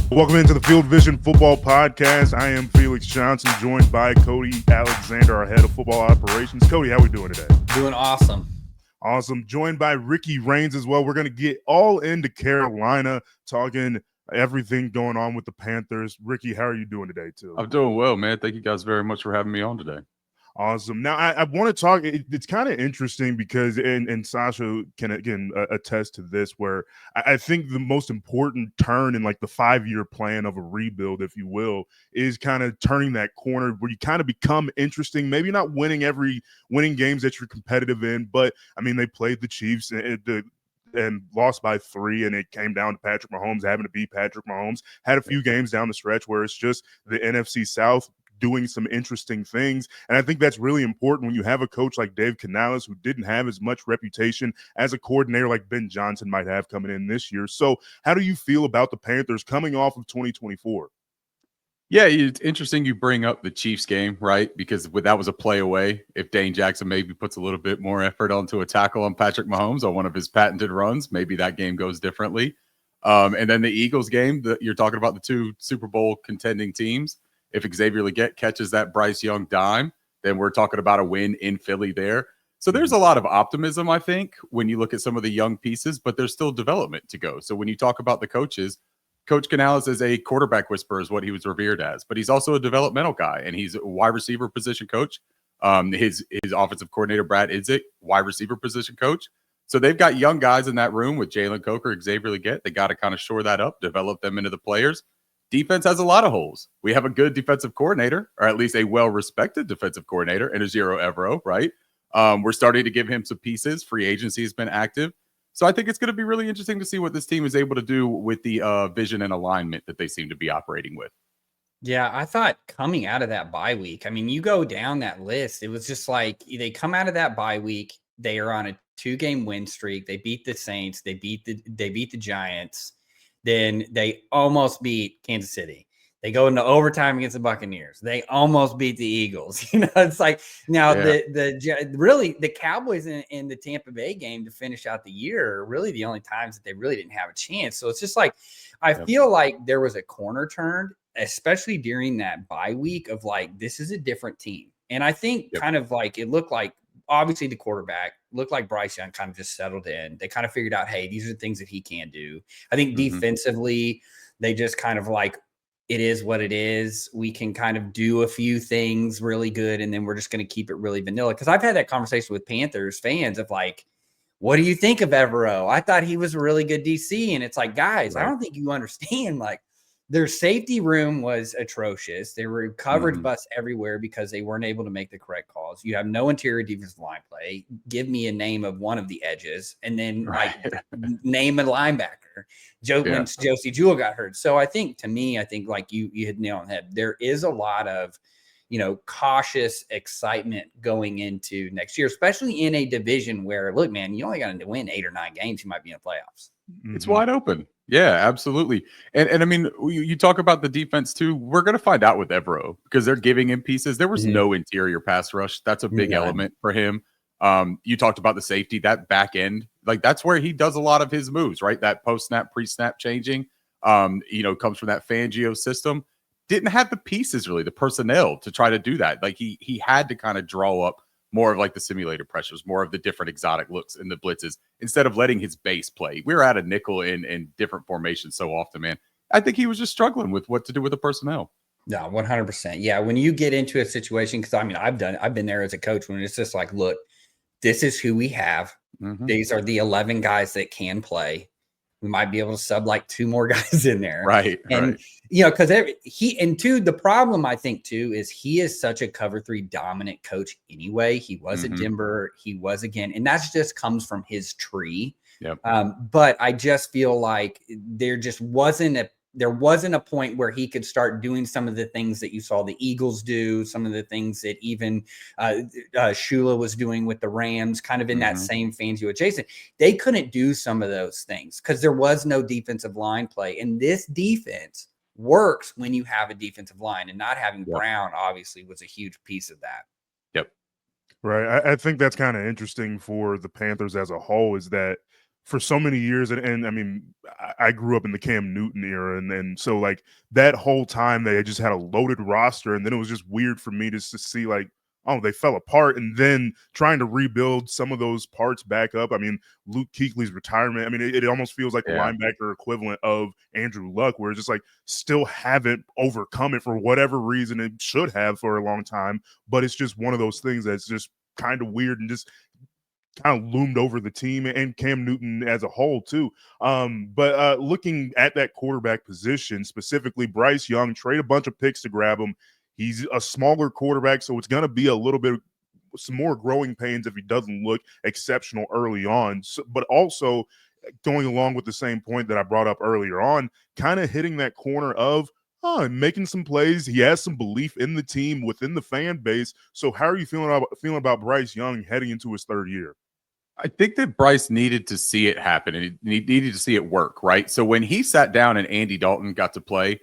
Welcome into the Field Vision Football Podcast. I am Felix Johnson, joined by Cody Alexander, our head of football operations. Cody, how are we doing today? Doing awesome. Awesome. Joined by Ricky Rains as well. We're going to get all into Carolina, talking everything going on with the Panthers. Ricky, how are you doing today, too? I'm doing well, man. Thank you guys very much for having me on today. Awesome. Now, I want to talk. It's kind of interesting because, and Sasha can again attest to this, where I think the most important turn in like the 5-year plan of a rebuild, if you will, is kind of turning that corner where you kind of become interesting. Maybe not winning games that you're competitive in, but I mean, they played the Chiefs and lost by 3, and it came down to Patrick Mahomes having to beat Patrick Mahomes. Had a few games down the stretch where it's just the NFC South doing some interesting things. And I think that's really important when you have a coach like Dave Canales, who didn't have as much reputation as a coordinator like Ben Johnson might have coming in this year. So how do you feel about the Panthers coming off of 2024? Yeah, it's interesting you bring up the Chiefs game, right? Because that was a play away. If Dane Jackson maybe puts a little bit more effort onto a tackle on Patrick Mahomes on one of his patented runs, maybe that game goes differently. And then the Eagles game, you're talking about the two Super Bowl contending teams. If Xavier Legette catches that Bryce Young dime, then we're talking about a win in Philly there. So there's a lot of optimism, I think, when you look at some of the young pieces, but there's still development to go. So when you talk about the coaches, Coach Canales is a quarterback whisperer is what he was revered as, but he's also a developmental guy, and he's a wide receiver position coach. His offensive coordinator, Brad Idzik, wide receiver position coach. So they've got young guys in that room with Jalen Coker, Xavier Legette. They got to kind of shore that up, develop them into the players. Defense has a lot of holes. We have a good defensive coordinator, or at least a well-respected defensive coordinator, and Ejiro Evero, right? We're starting to give him some pieces. Free agency has been active. So I think it's going to be really interesting to see what this team is able to do with the vision and alignment that they seem to be operating with. Yeah, I thought coming out of that bye week, I mean, you go down that list, it was just like they come out of that bye week, they are on a 2-game win streak. They beat the Saints, they beat the Giants. Then they almost beat Kansas City. They go into overtime against the Buccaneers. They almost beat the Eagles. You know, it's like now the Cowboys in the Tampa Bay game to finish out the year are really the only times that they really didn't have a chance. So it's just like I feel like there was a corner turned, especially during that bye week of like this is a different team. And I think kind of like it looked like obviously the quarterback looked like Bryce Young kind of just settled in. They kind of figured out, hey, these are the things that he can do. I think defensively, they just kind of like, it is what it is. We can kind of do a few things really good, and then we're just going to keep it really vanilla. Because I've had that conversation with Panthers fans of like, what do you think of Evero? I thought he was a really good DC. And it's like, guys, I don't think you understand. Like, their safety room was atrocious. They were coverage busts everywhere because they weren't able to make the correct calls. You have no interior defensive line play. Give me a name of one of the edges, and then name a linebacker. When Josie Jewell got hurt. So I think like you hit the nail on the head. There is a lot of, cautious excitement going into next year, especially in a division where, look, man, you only got to win 8 or 9 games. You might be in the playoffs. It's wide open. Yeah, absolutely. And I mean, you talk about the defense too. We're going to find out with Evero because they're giving him pieces. There was no interior pass rush. That's a big element for him. You talked about the safety, that back end, like that's where he does a lot of his moves, right? That post snap, pre snap changing, comes from that Fangio system. Didn't have the pieces really, the personnel to try to do that. Like he had to kind of draw up more of like the simulator pressures, more of the different exotic looks in the blitzes instead of letting his base play. We were at a nickel in different formations so often, man. I think he was just struggling with what to do with the personnel. No, 100%. Yeah, when you get into a situation, because I mean, I've been there as a coach when it's just like, look, this is who we have. These are the 11 guys that can play. We might be able to sub like 2 more guys in there. Right. And, because the problem I think too is he is such a cover 3 dominant coach anyway. He was at Denver. He was again. And that's just comes from his tree. Yep. But I just feel like there wasn't a point where he could start doing some of the things that you saw the Eagles do, some of the things that even Shula was doing with the Rams, kind of in that same Fangio adjacent. They couldn't do some of those things because there was no defensive line play. And this defense works when you have a defensive line, and not having Brown obviously was a huge piece of that. Right. I think that's kind of interesting for the Panthers as a whole is that for so many years, and I mean, I grew up in the Cam Newton era, and so like that whole time they just had a loaded roster, and then it was just weird for me just to see like, oh, they fell apart, and then trying to rebuild some of those parts back up. I mean, Luke Kuechly's retirement. I mean, it almost feels like the linebacker equivalent of Andrew Luck, where it's just like still haven't overcome it for whatever reason. It should have for a long time, but it's just one of those things that's just kind of weird and just kind of loomed over the team and Cam Newton as a whole too. But looking at that quarterback position, specifically Bryce Young, trade a bunch of picks to grab him. He's a smaller quarterback, so it's going to be a little bit some more growing pains if he doesn't look exceptional early on. So, but also going along with the same point that I brought up earlier on, kind of hitting that corner of making some plays. He has some belief in the team within the fan base. So how are you feeling about Bryce Young heading into his third year? I think that Bryce needed to see it happen and he needed to see it work, right? So when he sat down and Andy Dalton got to play,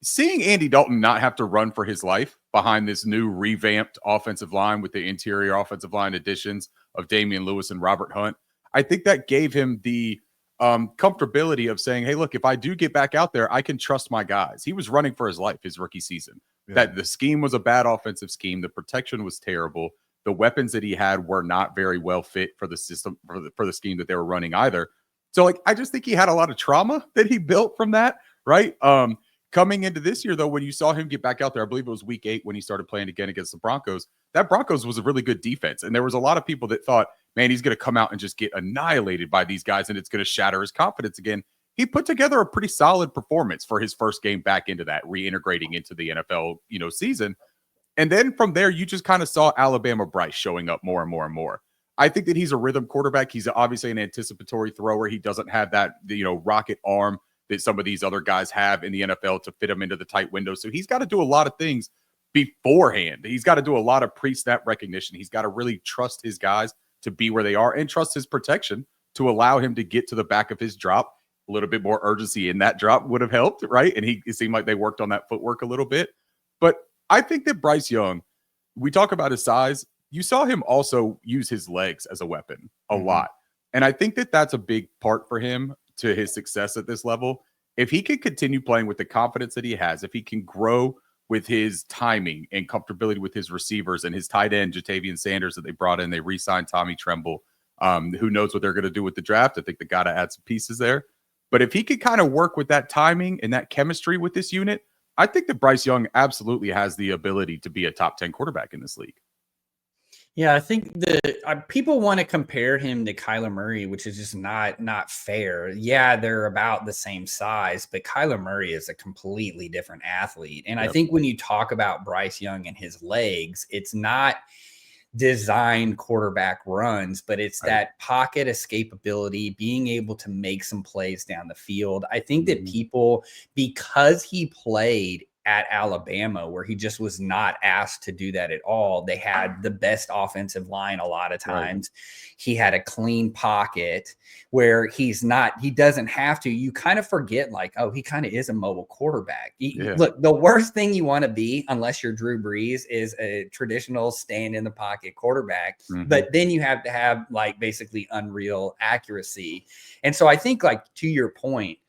seeing Andy Dalton not have to run for his life behind this new revamped offensive line with the interior offensive line additions of Damian Lewis and Robert Hunt, I think that gave him the comfortability of saying, hey, look, if I do get back out there, I can trust my guys. He was running for his life his rookie season. Yeah. That the scheme was a bad offensive scheme. The protection was terrible. The weapons that he had were not very well fit for the system, for the scheme that they were running either. So, like, I just think he had a lot of trauma that he built from that, right? Coming into this year, though, when you saw him get back out there, I believe it was week 8 when he started playing again against the Broncos. That Broncos was a really good defense. And there was a lot of people that thought, man, he's going to come out and just get annihilated by these guys and it's going to shatter his confidence again. He put together a pretty solid performance for his first game back into that, reintegrating into the NFL, season. And then from there, you just kind of saw Alabama Bryce showing up more and more and more. I think that he's a rhythm quarterback. He's obviously an anticipatory thrower. He doesn't have that, rocket arm that some of these other guys have in the NFL to fit him into the tight window. So he's got to do a lot of things beforehand. He's got to do a lot of pre-snap recognition. He's got to really trust his guys to be where they are and trust his protection to allow him to get to the back of his drop. A little bit more urgency in that drop would have helped, right? And it seemed like they worked on that footwork a little bit. But I think that Bryce Young, we talk about his size. You saw him also use his legs as a weapon a lot. And I think that that's a big part for him to his success at this level. If he can continue playing with the confidence that he has, if he can grow with his timing and comfortability with his receivers and his tight end, Jatavian Sanders, that they brought in, they re-signed Tommy Tremble. Who knows what they're going to do with the draft? I think they got to add some pieces there. But if he could kind of work with that timing and that chemistry with this unit, I think that Bryce Young absolutely has the ability to be a top 10 quarterback in this league. Yeah, I think people want to compare him to Kyler Murray, which is just not fair. Yeah, they're about the same size, but Kyler Murray is a completely different athlete. And I think when you talk about Bryce Young and his legs, it's not designed quarterback runs, but it's that pocket escapability, being able to make some plays down the field. I think that people, because he played at Alabama, where he just was not asked to do that at all. They had the best offensive line a lot of times. Right. He had a clean pocket where he doesn't have to. You kind of forget, like, oh, he kind of is a mobile quarterback. Look, the worst thing you want to be, unless you're Drew Brees, is a traditional stand in the pocket quarterback. But then you have to have like basically unreal accuracy. And so I think, like, to your point,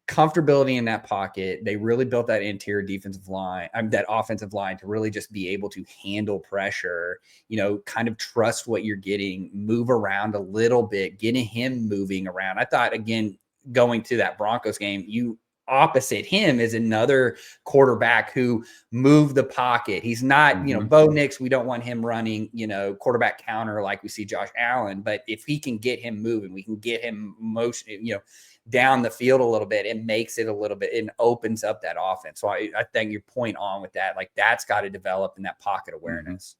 comfortability in that pocket. They really built that interior defensive line, that offensive line, to really just be able to handle pressure, kind of trust what you're getting, move around a little bit, getting him moving around. I thought, again, going to that Broncos game, opposite him is another quarterback who moved the pocket. He's not, Bo Nix, we don't want him running, quarterback counter like we see Josh Allen. But if he can get him moving, we can get him motion, down the field a little bit, it makes it a little bit and opens up that offense. So I think your point on with that, like, that's got to develop in that pocket awareness.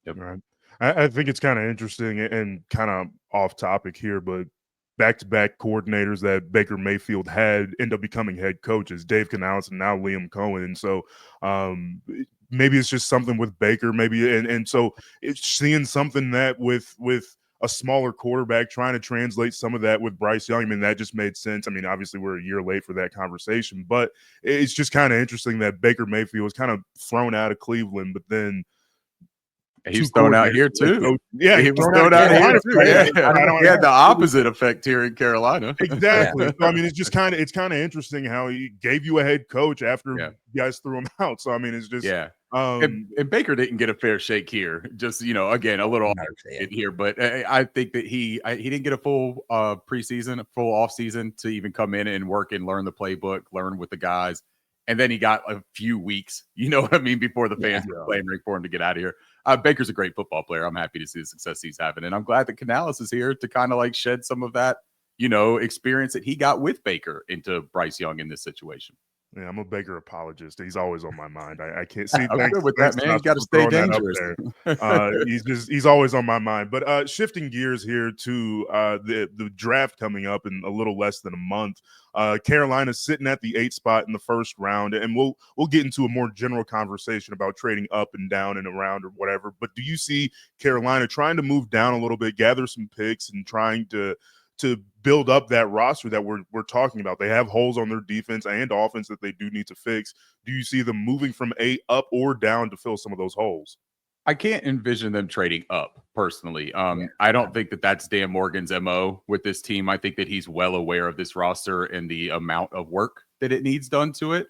Yep. Right. I think it's kind of interesting and kind of off topic here, but back-to-back coordinators that Baker Mayfield had end up becoming head coaches, Dave Canales and now Liam Cohen. So maybe it's just something with Baker, maybe. And so it's seeing something that with a smaller quarterback, trying to translate some of that with Bryce Young. I mean, that just made sense. I mean, obviously we're a year late for that conversation, but it's just kind of interesting that Baker Mayfield was kind of thrown out of Cleveland, but then He's thrown out here too. Yeah, he was thrown out here too. Yeah. He had the opposite effect here in Carolina. Exactly. So, I mean, it's kind of interesting how he gave you a head coach after you guys threw him out. So I mean, it's just and Baker didn't get a fair shake here. Just again, a little here, but I think that he didn't get a full preseason, a full off season to even come in and work and learn the playbook, learn with the guys. And then he got a few weeks, you know what I mean, before the fans were clamoring for him to get out of here. Baker's a great football player. I'm happy to see the success he's having. And I'm glad that Canales is here to kind of like shed some of that, experience that he got with Baker into Bryce Young in this situation. Yeah, I'm a Baker apologist. He's always on my mind. I can't see. I'm good with that, man. You got to stay dangerous. He's always on my mind. But shifting gears here to the draft coming up in a little less than a month. Carolina's sitting at the 8th spot in the first round, and we'll get into a more general conversation about trading up and down and around or whatever. But do you see Carolina trying to move down a little bit, gather some picks, and trying to build up that roster that we're talking about? They have holes on their defense and offense that they do need to fix. Do you see them moving from 8 up or down to fill some of those holes? I can't envision them trading up personally. I don't think that that's Dan Morgan's MO with this team. I think that he's well aware of this roster and the amount of work that it needs done to it.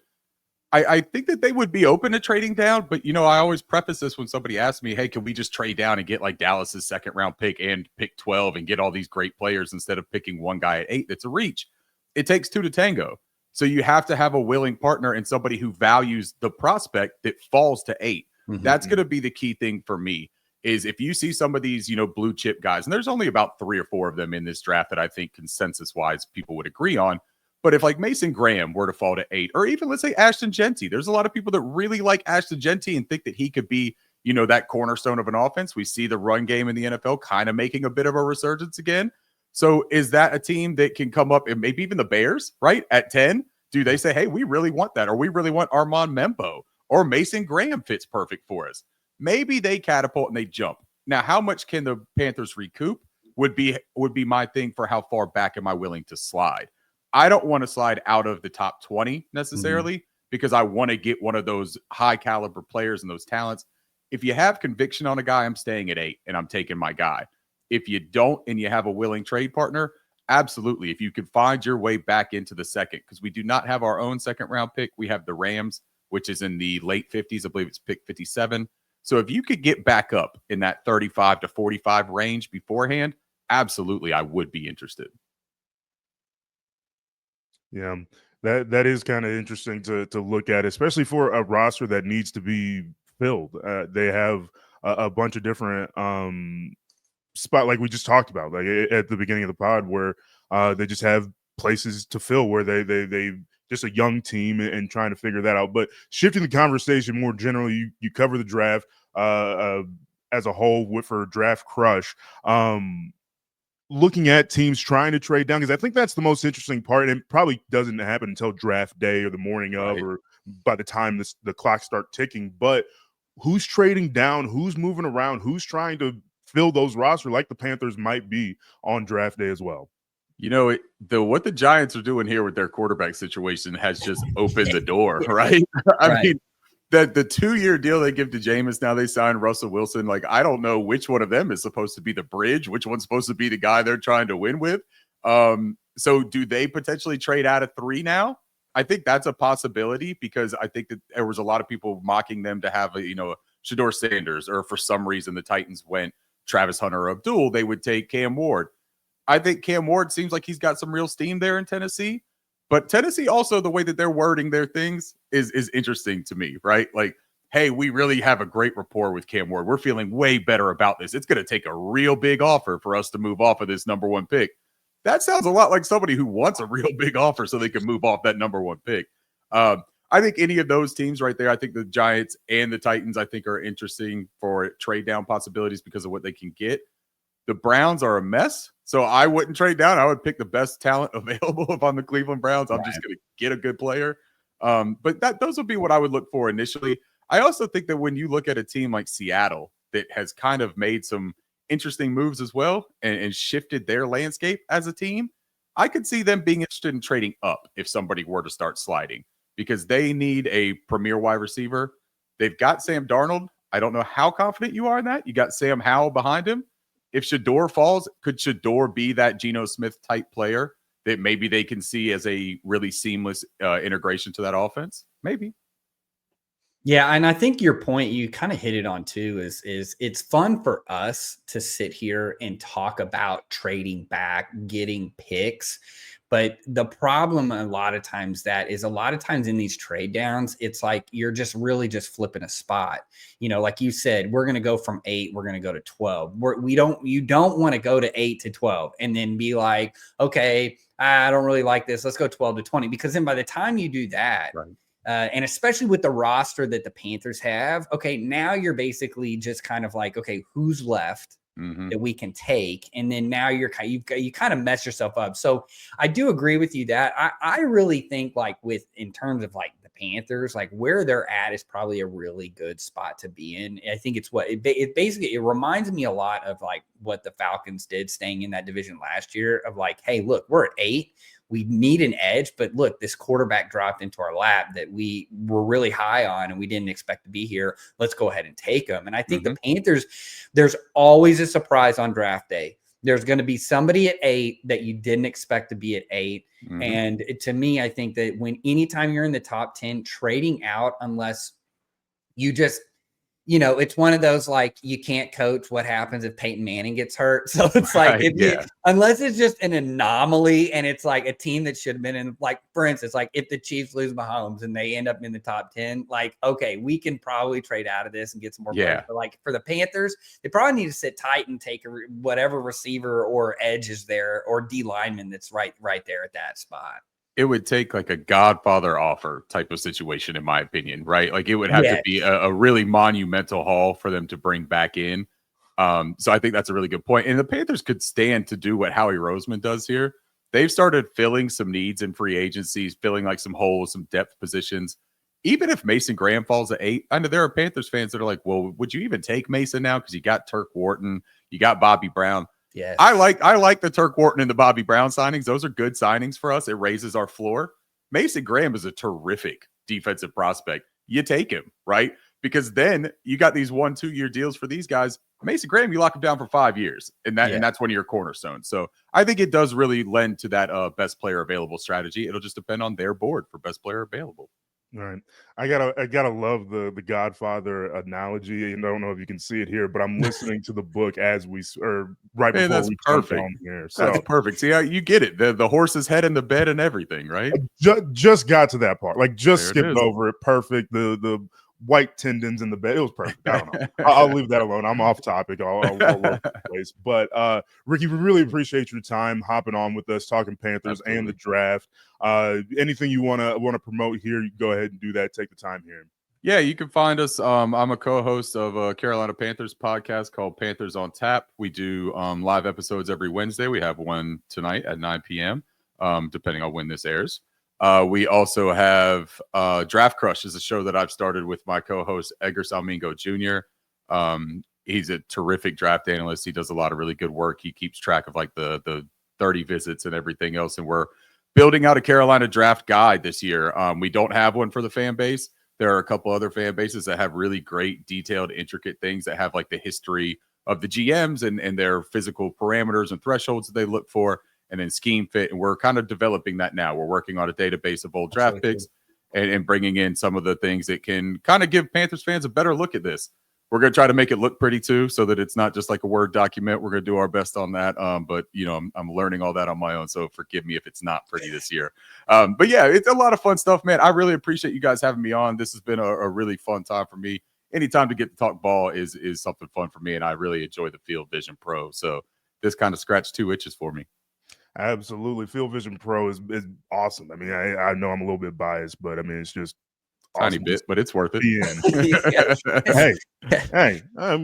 I think that they would be open to trading down, but I always preface this when somebody asks me, hey, can we just trade down and get like Dallas's 2nd round pick and pick 12 and get all these great players instead of picking one guy at 8? That's a reach. It takes 2 to tango. So you have to have a willing partner and somebody who values the prospect that falls to 8. Mm-hmm. That's going to be the key thing for me is if you see some of these, blue chip guys, and there's only about 3 or 4 of them in this draft that I think consensus wise people would agree on. But if like Mason Graham were to fall to 8, or even let's say Ashton Genty, there's a lot of people that really like Ashton Genty and think that he could be, that cornerstone of an offense. We see the run game in the NFL kind of making a bit of a resurgence again. So is that a team that can come up and maybe even the Bears, right? At 10, do they say, hey, we really want that, or we really want Armand Membo, or Mason Graham fits perfect for us? Maybe they catapult and they jump. Now, how much can the Panthers recoup would be my thing for how far back am I willing to slide. I don't want to slide out of the top 20 necessarily because I want to get one of those high caliber players and those talents. If you have conviction on a guy, I'm staying at 8 and I'm taking my guy. If you don't and you have a willing trade partner, absolutely. If you could find your way back into the 2nd, because we do not have our own 2nd round pick. We have the Rams, which is in the late 50s. I believe it's pick 57. So if you could get back up in that 35 to 45 range beforehand, absolutely, I would be interested. Yeah, that is kind of interesting to look at, especially for a roster that needs to be filled. They have a bunch of different spot, like we just talked about, like at the beginning of the pod, where they just have places to fill where they just a young team and trying to figure that out. But shifting the conversation more generally, you cover the draft as a whole for Draft Crush. Looking at teams trying to trade down, because I think that's the most interesting part, and it probably doesn't happen until draft day or the morning of, or by the time the clock start ticking. But who's trading down? Who's moving around? Who's trying to fill those rosters like the Panthers might be on draft day as well? What the Giants are doing here with their quarterback situation has just opened the door, right? I mean, the 2-year deal they give to Jameis, now they signed Russell Wilson. Like, I don't know which one of them is supposed to be the bridge, which one's supposed to be the guy they're trying to win with. So do they potentially trade out of 3 now? I think that's a possibility, because I think that there was a lot of people mocking them to have a Shedeur Sanders, or for some reason the Titans went Travis Hunter or Abdul, they would take Cam Ward. I think Cam Ward seems like he's got some real steam there in Tennessee. But Tennessee also, the way that they're wording their things is interesting to me, right? Like, hey, we really have a great rapport with Cam Ward. We're feeling way better about this. It's going to take a real big offer for us to move off of this number 1 pick. That sounds a lot like somebody who wants a real big offer so they can move off that number 1 pick. I think any of those teams right there, I think the Giants and the Titans, I think, are interesting for trade down possibilities because of what they can get. The Browns are a mess, so I wouldn't trade down. I would pick the best talent available if I'm the Cleveland Browns. I'm just going to get a good player. But those would be what I would look for initially. I also think that when you look at a team like Seattle that has kind of made some interesting moves as well and shifted their landscape as a team, I could see them being interested in trading up if somebody were to start sliding, because they need a premier wide receiver. They've got Sam Darnold. I don't know how confident you are in that. You got Sam Howell behind him. If Shador falls, could Shador be that Geno Smith type player that maybe they can see as a really seamless integration to that offense? Maybe. Yeah, and I think your point, you kind of hit it on too, is it's fun for us to sit here and talk about trading back, getting picks. But the problem a lot of times in these trade downs, it's like you're just really just flipping a spot. Like you said, we're going to go from 8, we're going to go to 12. You don't want to go to 8 to 12 and then be like, okay, I don't really like this. Let's go 12 to 20. Because then by the time you do that, right. And especially with the roster that the Panthers have, okay, now you're basically just kind of like, okay, who's left that we can take? And then now you kind of mess yourself up. So I do agree with you that I really think like in terms of like the Panthers, like where they're at is probably a really good spot to be in. I think it's it reminds me a lot of like what the Falcons did staying in that division last year of like, hey, look, we're at 8. We need an edge, but look, this quarterback dropped into our lap that we were really high on and we didn't expect to be here. Let's go ahead and take them. And I think the Panthers, there's always a surprise on draft day. There's going to be somebody at 8 that you didn't expect to be at 8. And to me, I think that anytime you're in the top 10, trading out, unless you just, it's one of those, like, you can't coach what happens if Peyton Manning gets hurt. So it's like, unless it's just an anomaly and it's like a team that should have been in, like, for instance, like if the Chiefs lose Mahomes and they end up in the top 10, like, okay, we can probably trade out of this and get some more players. But like for the Panthers, they probably need to sit tight and take whatever receiver or edge is there or D lineman that's right there at that spot. It would take like a Godfather offer type of situation, in my opinion, right? Like it would have to be a really monumental haul for them to bring back in. So I think that's a really good point. And the Panthers could stand to do what Howie Roseman does here. They've started filling some needs in free agencies, filling like some holes, some depth positions. Even if Mason Graham falls at 8, I know there are Panthers fans that are like, well, would you even take Mason now? Because you got Turk Wharton, you got Bobby Brown. Yes. I like the Turk Wharton and the Bobby Brown signings. Those are good signings for us. It raises our floor. Mason Graham is a terrific defensive prospect. You take him, right? Because then you got these 1-2 year deals for these guys. Mason Graham, you lock him down for 5 years, and that's one of your cornerstones. So I think it does really lend to that best player available strategy. It'll just depend on their board for best player available. All right. I gotta love the Godfather analogy. I don't know if you can see it here, but I'm listening to the book as before that's we perfect. jump on here. So that's perfect. See how you get it. The horse's head in the bed and everything, right? Just got to that part. Like just skipped over it. Perfect. The white tendons in the bed. It was perfect. I don't know. I'll leave that alone. I'm off topic all over the place. But Ricky, we really appreciate your time hopping on with us, talking Panthers and the draft. Anything you want to promote here, you go ahead and do that. Take the time here. Yeah, you can find us. I'm a co-host of a Carolina Panthers podcast called Panthers on Tap. We do live episodes every Wednesday. We have one tonight at 9 p.m., depending on when this airs. We also have Draft Crush is a show that I've started with my co-host Edgar Salmingo Jr. He's a terrific draft analyst. He does a lot of really good work. He keeps track of like the 30 visits and everything else. And we're building out a Carolina draft guide this year. We don't have one for the fan base. There are a couple other fan bases that have really great, detailed, intricate things that have like the history of the GMs and their physical parameters and thresholds that they look for, and then scheme fit. And we're kind of developing that now. We're working on a database of old draft picks and bringing in some of the things that can kind of give Panthers fans a better look at this. We're going to try to make it look pretty too, so that it's not just like a Word document. We're going to do our best on that. But I'm learning all that on my own, so forgive me if it's not pretty this year. But yeah, it's a lot of fun stuff, man. I really appreciate you guys having me on. This has been a really fun time for me. Anytime to get to talk ball is something fun for me, and I really enjoy the Field Vision Pro. So this kind of scratched 2 itches for me. Absolutely. Field Vision Pro is awesome. I mean, I know I'm a little bit biased, but I mean, it's just tiny bit, but it's worth it. Hey,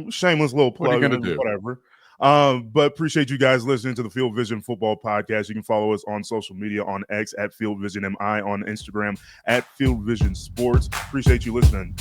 shameless little plug. What are you gonna do? Whatever. But appreciate you guys listening to the Field Vision Football Podcast. You can follow us on social media on X at Field Vision MI, on Instagram at Field Vision Sports. Appreciate you listening.